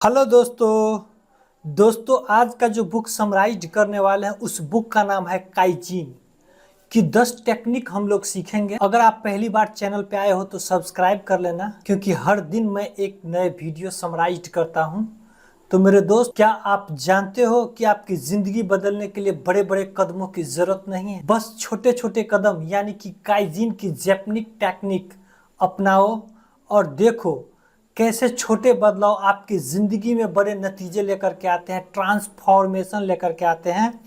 Hello दोस्तों आज का जो बुक समराइज करने वाले हैं उस बुक का नाम है काइजिन की 10 टेक्निक हम लोग सीखेंगे। अगर आप पहली बार चैनल पे आए हो तो सब्सक्राइब कर लेना, क्योंकि हर दिन मैं एक नए वीडियो समराइज करता हूं। तो मेरे दोस्त, क्या आप जानते हो कि आपकी जिंदगी बदलने के लिए बड़े बड़े कदमों की जरूरत नहीं है, बस छोटे छोटे कदम यानी कि काइजिन की जैपनिक टेक्निक अपनाओ और देखो कैसे छोटे बदलाव आपकी ज़िंदगी में बड़े नतीजे लेकर के आते हैं, ट्रांसफॉर्मेशन लेकर के आते हैं।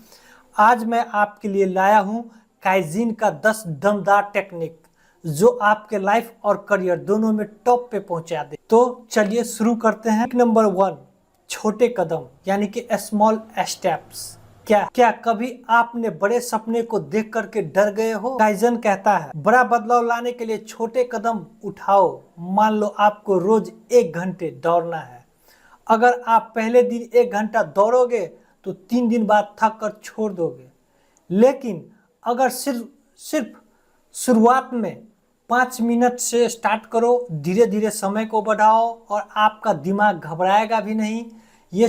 आज मैं आपके लिए लाया हूं काइजिन का 10 दमदार टेक्निक जो आपके लाइफ और करियर दोनों में टॉप पे पहुंचा दे। तो चलिए शुरू करते हैं। नंबर 1, छोटे कदम यानी कि स्मॉल स्टेप्स। क्या कभी आपने बड़े सपने को देख करके डर गए हो? काइजन कहता है बड़ा बदलाव लाने के लिए छोटे कदम उठाओ। मान लो आपको रोज 1 घंटे दौड़ना है। अगर आप पहले दिन 1 घंटा दौड़ोगे तो 3 दिन बाद थक कर छोड़ दोगे। लेकिन अगर सिर्फ सिर्फ शुरुआत में 5 मिनट से स्टार्ट करो, धीरे धीरे समय को बढ़ाओ और आपका दिमाग घबराएगा भी नहीं। ये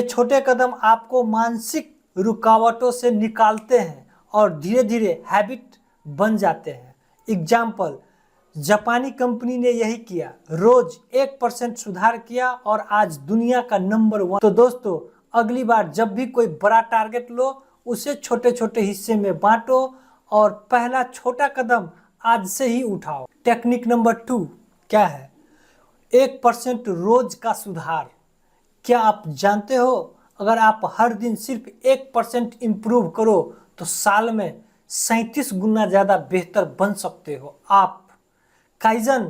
छोटे कदम आपको मानसिक रुकावटों से निकालते हैं और धीरे धीरे हैबिट बन जाते हैं। एग्जाम्पल, जापानी कंपनी ने यही किया, रोज 1% सुधार किया और आज दुनिया का नंबर 1। तो दोस्तों, अगली बार जब भी कोई बड़ा टारगेट लो, उसे छोटे छोटे हिस्से में बांटो और पहला छोटा कदम आज से ही उठाओ। टेक्निक नंबर 2 क्या है? 1% रोज का सुधार। क्या आप जानते हो, अगर आप हर दिन सिर्फ 1% इम्प्रूव करो तो साल में 37 गुना ज़्यादा बेहतर बन सकते हो आप। काइजन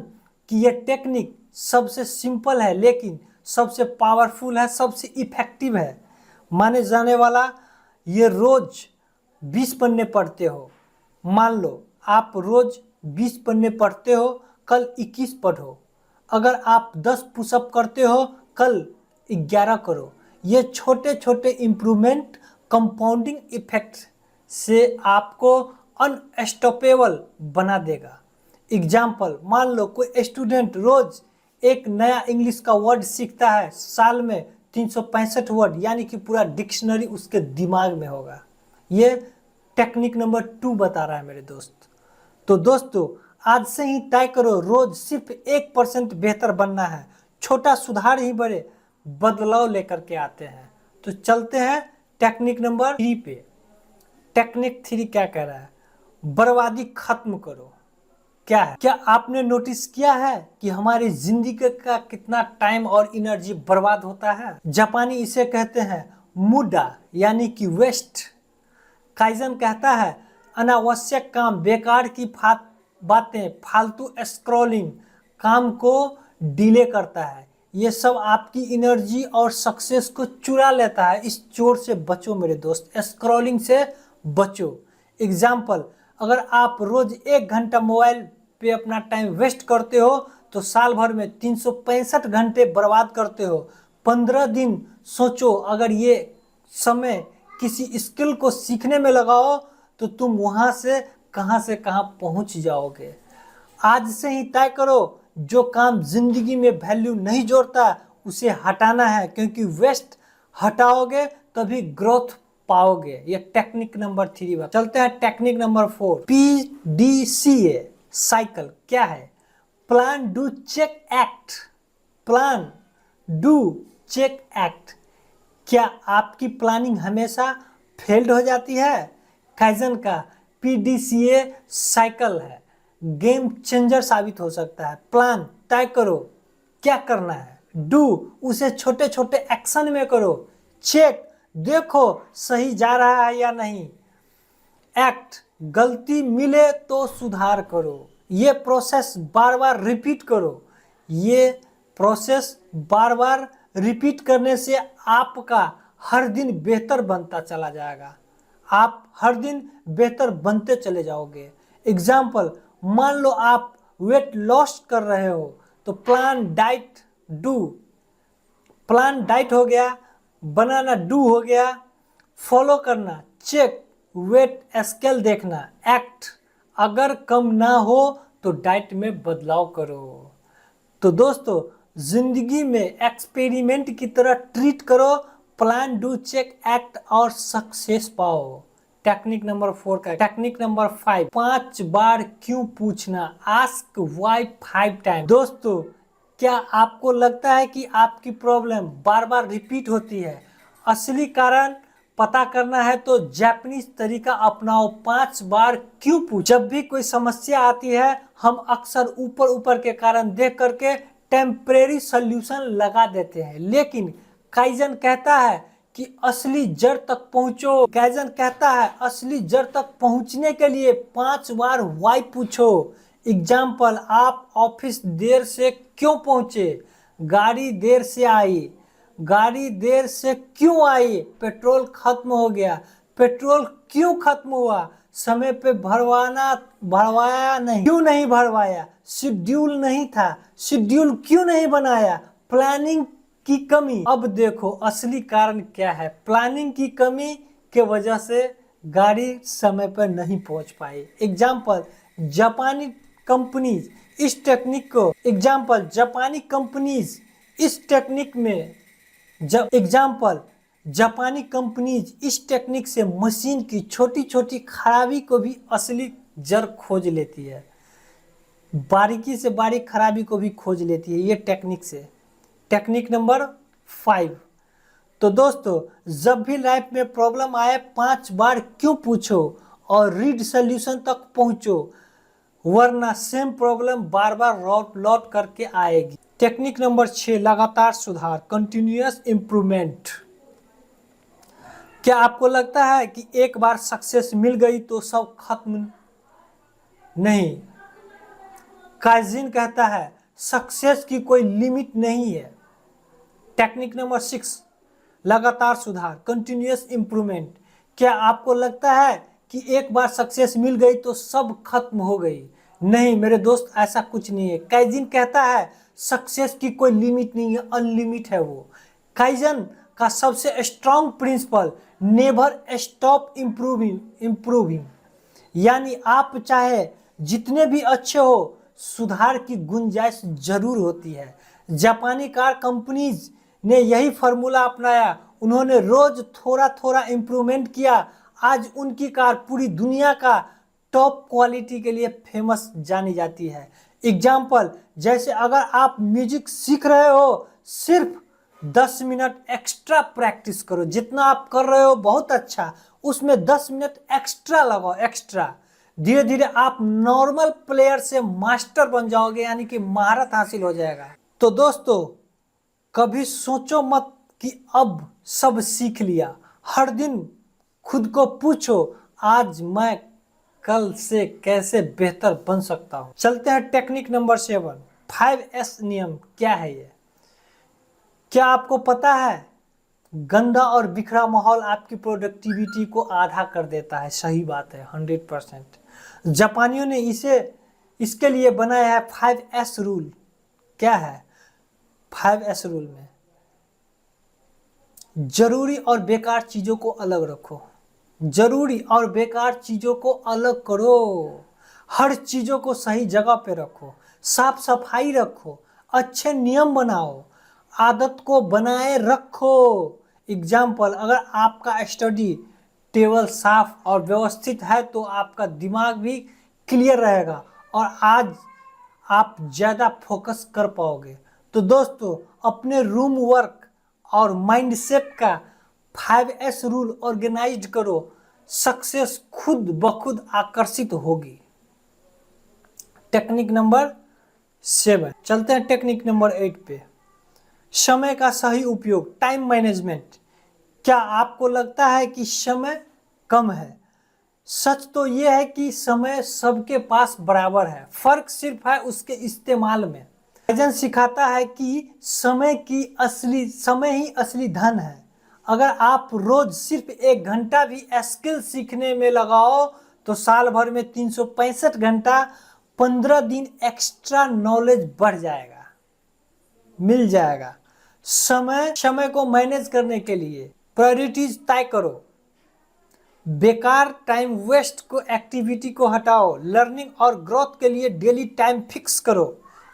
की ये टेक्निक सबसे सिंपल है लेकिन सबसे पावरफुल है, सबसे इफेक्टिव है माने जाने वाला। ये रोज 20 पन्ने पढ़ते हो। मान लो आप रोज 20 पन्ने पढ़ते हो, कल 21 पढ़ो। अगर आप 10 पुशअप करते हो, कल 11 करो। ये छोटे छोटे इम्प्रूवमेंट कंपाउंडिंग इफेक्ट से आपको अनस्टॉपेबल बना देगा। एग्जाम्पल, मान लो कोई स्टूडेंट रोज एक नया इंग्लिश का वर्ड सीखता है, साल में 365 वर्ड यानी कि पूरा डिक्शनरी उसके दिमाग में होगा। ये टेक्निक नंबर 2 बता रहा है मेरे दोस्त। तो दोस्तों, आज से ही तय करो, रोज सिर्फ 1% बेहतर बनना है। छोटा सुधार ही बड़े बदलाव लेकर के आते हैं। तो चलते हैं टेक्निक नंबर 3 पे। टेक्निक 3 क्या कह रहा है? बर्बादी खत्म करो। क्या है? क्या आपने नोटिस किया है कि हमारी जिंदगी का कितना टाइम और एनर्जी बर्बाद होता है? जापानी इसे कहते हैं मुडा यानी कि वेस्ट। काइजन कहता है अनावश्यक काम, बेकार की बातें, फालतू स्क्रॉलिंग काम को डिले करता है। ये सब आपकी एनर्जी और सक्सेस को चुरा लेता है। इस चोर से बचो मेरे दोस्त, स्क्रॉलिंग से बचो। एग्जाम्पल, अगर आप रोज 1 घंटा मोबाइल पे अपना टाइम वेस्ट करते हो तो साल भर में 365 घंटे बर्बाद करते हो। 15 दिन सोचो, अगर ये समय किसी स्किल को सीखने में लगाओ तो तुम वहां से कहां पहुंच जाओगे। आज से ही तय करो, जो काम जिंदगी में वैल्यू नहीं जोड़ता उसे हटाना है, क्योंकि वेस्ट हटाओगे तभी ग्रोथ पाओगे। ये टेक्निक नंबर 3 चलते हैं टेक्निक नंबर 4, PDCA साइकिल। क्या है? Plan do check act. Plan do check act. क्या आपकी प्लानिंग हमेशा फेल्ड हो जाती है? काइजन का PDCA साइकिल है, गेम चेंजर साबित हो सकता है। प्लान तय करो, क्या करना है। डू, उसे छोटे छोटे एक्शन में करो। चेक, देखो सही जा रहा है या नहीं। एक्ट, गलती मिले तो सुधार करो। ये प्रोसेस बार बार रिपीट करो। ये प्रोसेस बार बार रिपीट करने से आपका हर दिन बेहतर बनता चला जाएगा। आप हर दिन बेहतर बनते चले जाओगे। एग्जाम्पल, मान लो आप वेट लॉस कर रहे हो तो plan diet do. Plan diet हो गया, बनाना डू हो गया, फॉलो करना चेक, वेट स्केल देखना एक्ट। अगर कम ना हो तो डाइट में बदलाव करो। तो दोस्तों, जिंदगी में एक्सपेरिमेंट की तरह ट्रीट करो, प्लान डू चेक एक्ट और सक्सेस पाओ। टेक्निक नंबर 4 का टेक्निक नंबर 5, 5 बार क्यों पूछना, आस्क व्हाई 5 टाइम। दोस्तों, क्या आपको लगता है कि आपकी प्रॉब्लम बार बार रिपीट होती है? असली कारण पता करना है तो जापानीज तरीका अपनाओ, 5 बार क्यों पूछ। जब भी कोई समस्या आती है हम अक्सर ऊपर ऊपर के कारण देख करके टेम्परेरी सॉल्यूशन लगा देते हैं, लेकिन काइजन कहता है कि असली जड़ तक पहुंचो। काइजन कहता है असली जड़ तक पहुंचने के लिए 5 बार वाई पूछो। एग्जाम्पल, आप ऑफिस देर से क्यों पहुंचे? गाड़ी देर से आई। गाड़ी देर से क्यों आई? पेट्रोल खत्म हो गया। पेट्रोल क्यों खत्म हुआ? समय पे भरवाया नहीं। क्यों नहीं भरवाया? शेड्यूल नहीं था। शेड्यूल क्यों नहीं बनाया? प्लानिंग की कमी। अब देखो असली कारण क्या है। प्लानिंग की कमी के वजह से गाड़ी समय पर नहीं पहुंच पाई। एग्जाम्पल, जापानी कंपनीज इस टेक्निक में जापानी कंपनीज इस टेक्निक से मशीन की छोटी छोटी खराबी को भी असली जड़ खोज लेती है। बारीकी से बारीक खराबी को भी खोज लेती है ये टेक्निक से। टेक्निक नंबर 5, तो दोस्तों, जब भी लाइफ में प्रॉब्लम आए 5 बार क्यों पूछो और रीड सोल्यूशन तक पहुंचो, वरना सेम प्रॉब्लम बार बार लौट करके आएगी। टेक्निक नंबर 6, लगातार सुधार, कंटिन्यूअस इंप्रूवमेंट। क्या आपको लगता है कि एक बार सक्सेस मिल गई तो सब खत्म? नहीं। काइजिन कहता है सक्सेस की कोई लिमिट नहीं है। टेक्निक नंबर 6, लगातार सुधार, कंटिन्यूअस इंप्रूवमेंट। क्या आपको लगता है कि एक बार सक्सेस मिल गई तो सब खत्म हो गई? नहीं मेरे दोस्त, ऐसा कुछ नहीं है। काइजिन कहता है सक्सेस की कोई लिमिट नहीं है, अनलिमिट है वो। काइजन का सबसे strong principle, never stop improving, यानी आप चाहे जितने भी अच्छे हो, सुधार की गुंजाइश जरूर होती है। जापानी कार कंपनीज ने यही फार्मूला अपनाया। उन्होंने रोज थोड़ा थोड़ा इम्प्रूवमेंट किया। आज उनकी कार पूरी दुनिया का टॉप क्वालिटी के लिए फेमस जानी जाती है। एग्जाम्पल, जैसे अगर आप म्यूजिक सीख रहे हो, सिर्फ 10 मिनट एक्स्ट्रा प्रैक्टिस करो। जितना आप कर रहे हो बहुत अच्छा, उसमें 10 मिनट एक्स्ट्रा लगाओ, एक्स्ट्रा। धीरे धीरे आप नॉर्मल प्लेयर से मास्टर बन जाओगे, यानी कि महारत हासिल हो जाएगा। तो दोस्तों, कभी सोचो मत कि अब सब सीख लिया। हर दिन खुद को पूछो, आज मैं कल से कैसे बेहतर बन सकता हूं। चलते हैं टेक्निक नंबर 7, 5S नियम। क्या है ये? क्या आपको पता है गंदा और बिखरा माहौल आपकी प्रोडक्टिविटी को आधा कर देता है? सही बात है, 100%। जापानियों ने इसके लिए बनाया है 5S रूल। क्या है 5S रूल में? जरूरी और बेकार चीजों को अलग रखो। जरूरी और बेकार चीजों को अलग करो। हर चीजों को सही जगह पे रखो। साफ सफाई रखो। अच्छे नियम बनाओ। आदत को बनाए रखो। एग्जाम्पल, अगर आपका स्टडी टेबल साफ और व्यवस्थित है तो आपका दिमाग भी क्लियर रहेगा और आज आप ज़्यादा फोकस कर पाओगे। तो दोस्तों, अपने रूम वर्क और माइंडसेट का 5S रूल ऑर्गेनाइज करो। सक्सेस खुद ब खुद आकर्षित होगी। टेक्निक नंबर 7, चलते हैं टेक्निक नंबर 8 पे, समय का सही उपयोग, टाइम मैनेजमेंट। क्या आपको लगता है कि समय कम है? सच तो यह है कि समय सबके पास बराबर है, फर्क सिर्फ है उसके इस्तेमाल में। काइजन सिखाता है कि समय ही असली धन है। अगर आप रोज सिर्फ 1 घंटा भी स्किल सीखने में लगाओ तो साल भर में 365 घंटा, 15 दिन एक्स्ट्रा नॉलेज बढ़ जाएगा, मिल जाएगा। समय को मैनेज करने के लिए प्रायोरिटीज तय करो। बेकार टाइम वेस्ट को एक्टिविटी को हटाओ। लर्निंग और ग्रोथ के लिए डेली टाइम फिक्स करो।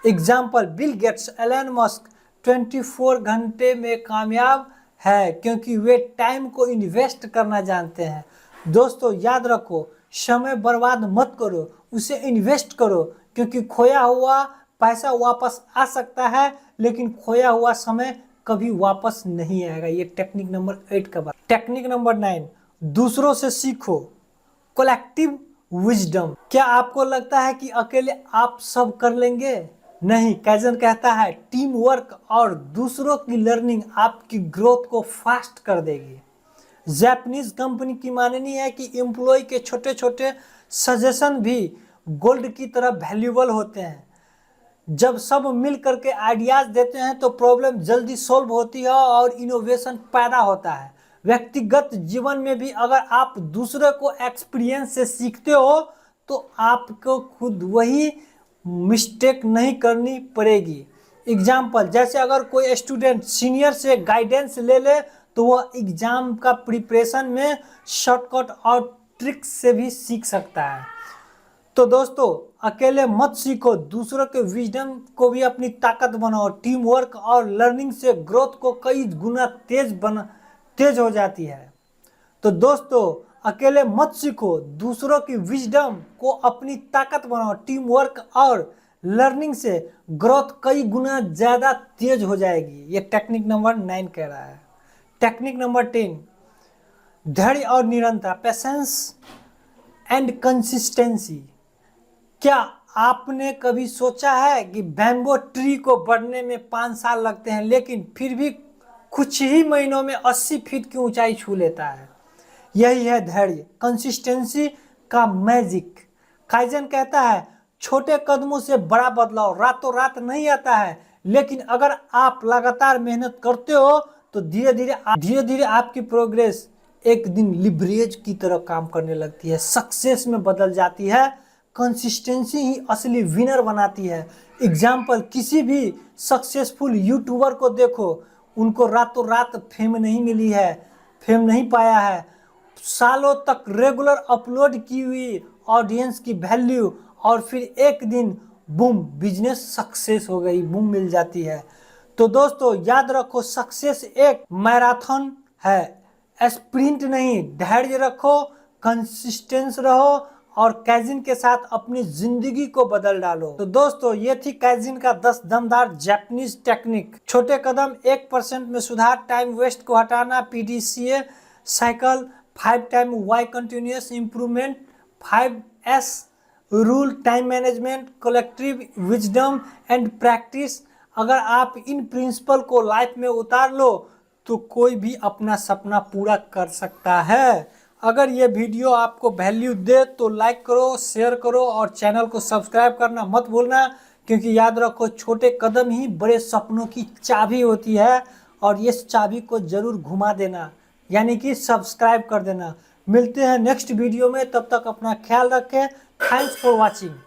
Example Bill Gates, Elon Musk 24 घंटे में कामयाब है क्योंकि वे टाइम को इन्वेस्ट करना जानते हैं। दोस्तों याद रखो, समय बर्बाद मत करो, उसे इन्वेस्ट करो, क्योंकि खोया हुआ पैसा वापस आ सकता है लेकिन खोया हुआ समय कभी वापस नहीं आएगा। ये टेक्निक नंबर 8 का बात। टेक्निक नंबर 9, दूसरों से सीखो, कलेक्टिव विजडम। क्या आपको लगता है कि अकेले आप सब कर लेंगे? नहीं, काइजन कहता है टीम वर्क और दूसरों की लर्निंग आपकी ग्रोथ को फास्ट कर देगी। जापानीज कंपनी की माननी है कि एम्प्लॉय के छोटे छोटे सजेशन भी गोल्ड की तरह वैल्यूएबल होते हैं। जब सब मिल करके आइडियाज देते हैं तो प्रॉब्लम जल्दी सॉल्व होती है और इनोवेशन पैदा होता है। व्यक्तिगत जीवन में भी अगर आप दूसरे को एक्सपीरियंस से सीखते हो तो आपको खुद वही मिस्टेक नहीं करनी पड़ेगी। एग्जाम्पल, जैसे अगर कोई स्टूडेंट सीनियर से गाइडेंस ले ले तो वह एग्जाम का प्रिपरेशन में शॉर्टकट और ट्रिक्स से भी सीख सकता है। तो दोस्तों अकेले मत सीखो, दूसरों के विजडम को भी अपनी ताकत बनाओ। टीम वर्क और लर्निंग से ग्रोथ को कई गुना तेज हो जाती है। तो दोस्तों अकेले मत सीखो, दूसरों की विजडम को अपनी ताकत बनाओ। टीम वर्क और लर्निंग से ग्रोथ कई गुना ज़्यादा तेज हो जाएगी। ये टेक्निक नंबर 9 कह रहा है। टेक्निक नंबर 10, धैर्य और निरंतरता, पेशेंस एंड कंसिस्टेंसी। क्या आपने कभी सोचा है कि बैम्बो ट्री को बढ़ने में 5 साल लगते हैं लेकिन फिर भी कुछ ही महीनों में 80 फीट की ऊंचाई छू लेता है? यही है धैर्य, कंसिस्टेंसी का मैजिक। काइजन कहता है छोटे कदमों से बड़ा बदलाव रातों रात नहीं आता है, लेकिन अगर आप लगातार मेहनत करते हो तो धीरे धीरे आपकी प्रोग्रेस एक दिन लिवरेज की तरह काम करने लगती है, सक्सेस में बदल जाती है। कंसिस्टेंसी ही असली विनर बनाती है। एग्जाम्पल, किसी भी सक्सेसफुल यूट्यूबर को देखो, उनको रातों रात फेम नहीं मिली है, फेम नहीं पाया है। सालों तक रेगुलर अपलोड की हुई ऑडियंस की वैल्यू और फिर एक दिन बूम, बिजनेस सक्सेस हो गई, बूम मिल जाती है। तो दोस्तों याद रखो, सक्सेस एक मैराथन है, स्प्रिंट नहीं। धैर्य रखो, कंसिस्टेंस रहो और काइजन के साथ अपनी जिंदगी को बदल डालो। तो दोस्तों ये थी काइजन का 10 दमदार जापानीज टेक्निक। छोटे कदम, 1% में सुधार, टाइम वेस्ट को हटाना, PDCA cycle, 5 time why continuous improvement, 5S rule, time management, collective wisdom and practice. अगर आप इन प्रिंसिपल को लाइफ में उतार लो तो कोई भी अपना सपना पूरा कर सकता है। अगर ये वीडियो आपको वैल्यू दे तो लाइक करो, शेयर करो और चैनल को सब्सक्राइब करना मत भूलना, क्योंकि याद रखो छोटे कदम ही बड़े सपनों की चाबी होती है। और इस चाबी को जरूर घुमा देना, यानी कि सब्सक्राइब कर देना। मिलते हैं नेक्स्ट वीडियो में, तब तक अपना ख्याल रखें। Thanks for watching.